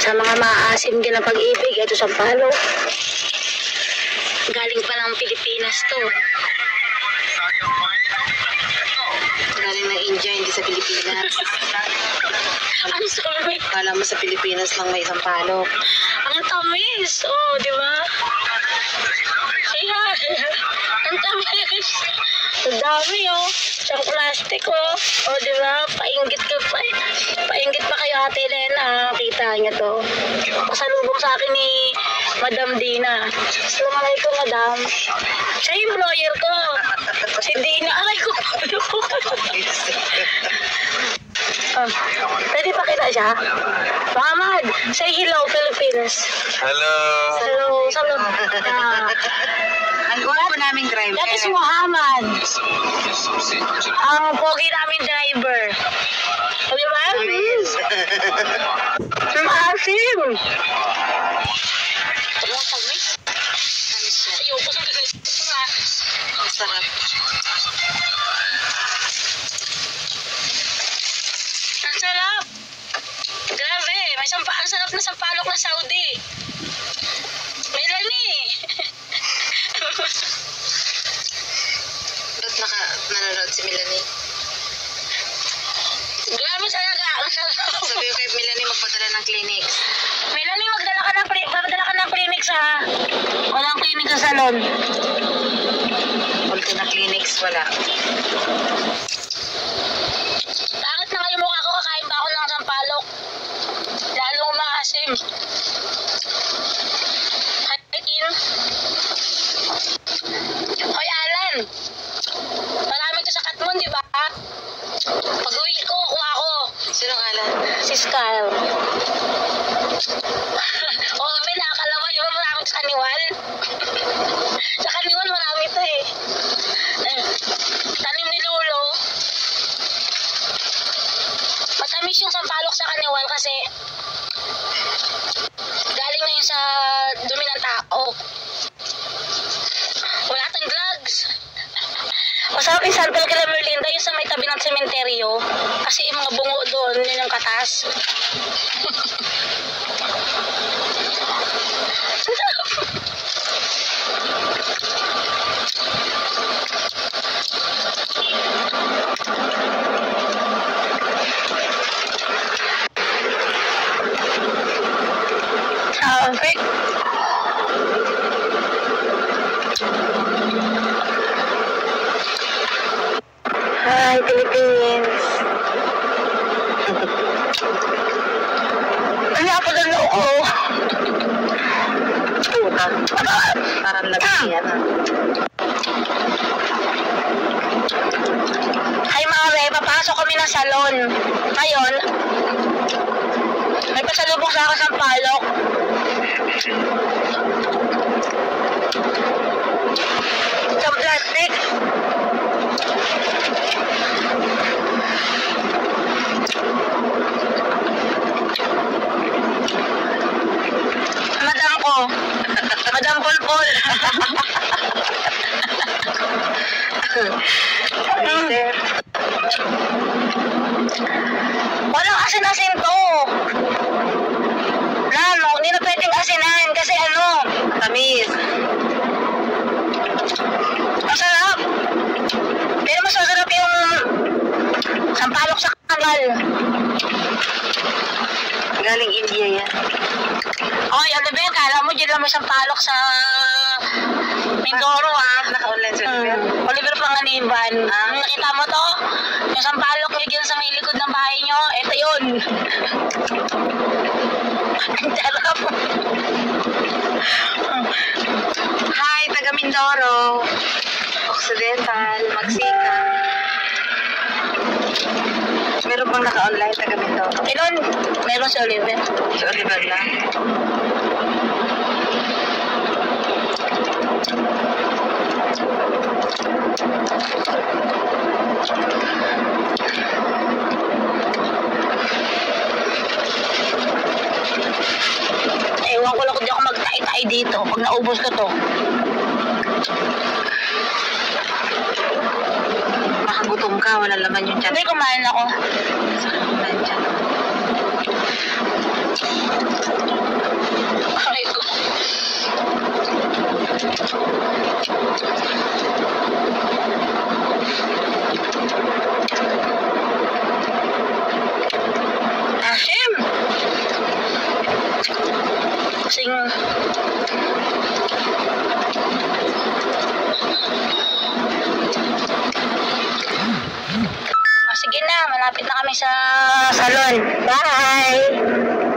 Sa mga maasim din ng pag-ibig, ito Sampaloc. Galing pa ng Pilipinas to. Galing ng India, hindi sa Pilipinas. I'm sorry. Kala mo sa Pilipinas lang may Sampaloc. Ang tamis. Oh, di ba? Kaya, ang tamis. Ang dami, oh. Isang plastic, oh. Oh, di ba? Painggit pa kayo, Ate Elena. Kita niyo to. Pasalubong sa akin ni Madam Dina. Assalamualaikum, Madam. Siya yung employer ko. Si Dina. Aray ko. Pwede pa kita siya? Muhammad, say hello, Philippines. Hello. Hello. Ang gawin po naming driver. That is Muhammad. Ang pogi namin driver. Di ba? Maasim. Ang tamis. Ayoko sa tamis. Ang sarap. Ang sarap. Grabe. Ang sarap na Sampaloc na Saudi. Melanie. Ba't nanonood si Melanie? Grabe talaga. Ang sarap. Sabi ko kay Melanie magpadala ng clinics. Melanie, magdala ka ng clinics ha. Walang clinic sa salon. Ulti na clinics, wala. Bakit na kayo mukha ko? Kakain ba ako ng Sampaloc? Lalong maasim. Hi, Kim. Hoy, Alan. Marami to sa Katmon, di ba? Pag-uwi ko, kuha ko. Sinong Alan? Si Skyle. Oh, may nakakalawa yun. Marami to sa Kaniwal. Sa Kaniwal, marami to eh. Tanim ni Lolo. Matamis yung Sampaloc sa Kaniwal kasi galing na yun sa dumi ng tao. Wala tayong drugs. Masarap yung Santa Clara Merlinda, yung sa may tabi ng sementeryo. Kasi yung mga bungo doon, yun yung katas. Perfect. Hi, Philippines. Ano ako doon ako? Parang lagi yan. Hi mga be, papasok kami ng salon. Ngayon, may pasalubong sa akin sa Sampaloc. Isang plastic. Madam ko. Madam Polpol. Walang asin-asin to. Lalo, hindi na pwedeng asinan kasi ano, Tamis. masarap. Pero mas masarap yung Sampaloc sa kanal. Galing India yan. Oy, ano ba yun? Kala mo dyan lang may Sampaloc sa Mindoro ah. Naka-online sa Oliver. Oliver Panganiban. Nakita mo to? Yung Sampaloc nyo dyan sa may likod ng bahay nyo. Ito yun. Ang sarap. Hi, taga Mindoro. Occidental, Magsika. Meron bang naka-online taga Mindoro? Meron. Meron si Oliver. Si Oliver lang. Ewan ko lang kung di ako mag-tay-tay dito pag naubos ko to. Baka gutom ka, wala laman yung chat. Hindi, kumain ako. Saka kumain dyan. kasing sige na, malapit na kami sa salon. Bye!